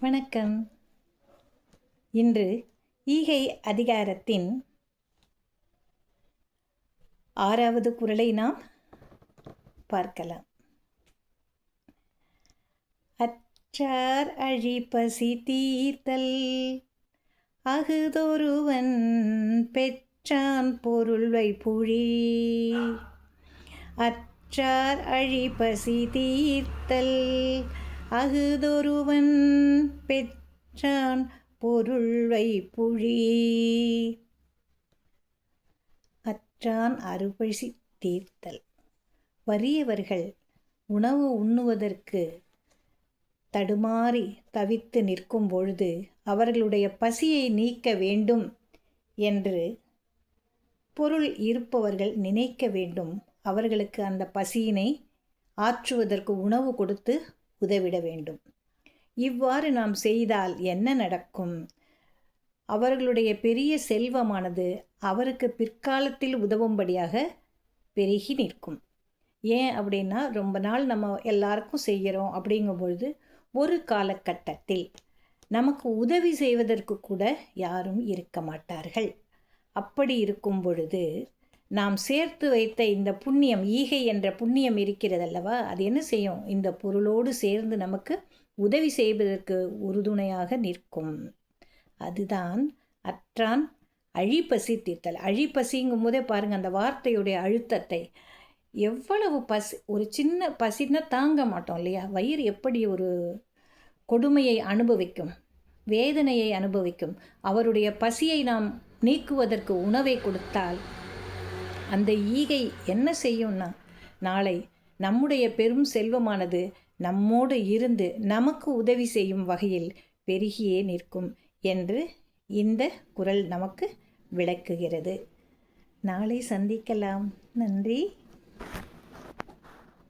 வணக்கம். இன்று ஈகை அதிகாரத்தின் 6வது குறளை நாம் பார்க்கலாம். அற்றார் அழிபசி தீர்த்தல் அஃதொருவன் பெற்றான் பொருள் வைப்புழி. அற்றார் அழிபசி தீர்த்தல் அஃதொருவன் பெற்றான் பொருள் வைப்புழி. அற்றான் அறுபசி தீர்த்தல். வறியவர்கள் உணவு உண்ணுவதற்கு தடுமாறி தவித்து நிற்கும் பொழுது அவர்களுடைய பசியை நீக்க வேண்டும் என்று பொருள் இருப்பவர்கள் நினைக்க வேண்டும். அவர்களுக்கு அந்த பசியினை ஆற்றுவதற்கு உணவு கொடுத்து உதவிட வேண்டும். இவ்வாறு நாம் செய்தால் என்ன நடக்கும்? அவர்களுடைய பெரிய செல்வமானது அவருக்கு பிற்காலத்தில் உதவும்படியாக பெருகி நிற்கும். ஏன் அப்படின்னா, ரொம்ப நாள் நம்ம எல்லாருக்கும் செய்கிறோம் அப்படிங்கும்பொழுது ஒரு காலகட்டத்தில் நமக்கு உதவி செய்வதற்கு கூட யாரும் இருக்க மாட்டார்கள். அப்படி இருக்கும் பொழுது நாம் சேர்த்து வைத்த இந்த புண்ணியம், ஈகை என்ற புண்ணியம் இருக்கிறதல்லவா, அது என்ன செய்யும்? இந்த பொருளோடு சேர்ந்து நமக்கு உதவி செய்வதற்கு உறுதுணையாக நிற்கும். அதுதான் அற்றான் அழிப்பசி தீர்த்தல். அழிப்பசிங்கும் போதே பாருங்கள் அந்த வார்த்தையுடைய அழுத்தத்தை. எவ்வளவு பசி, ஒரு சின்ன பசின்னா தாங்க மாட்டோம் இல்லையா? வயிறு எப்படி ஒரு கொடுமையை அனுபவிக்கும், வேதனையை அனுபவிக்கும். அவருடைய பசியை நாம் நீக்குவதற்கு உணவை கொடுத்தால் அந்த ஈகை என்ன செய்யும்னா, நாளை நம்முடைய பெரும் செல்வமானது நம்மோடு இருந்து நமக்கு உதவி செய்யும் வகையில் பெருகியே நிற்கும் என்று இந்த குறள் நமக்கு விளக்குகிறது. நாளை சந்திக்கலாம். நன்றி.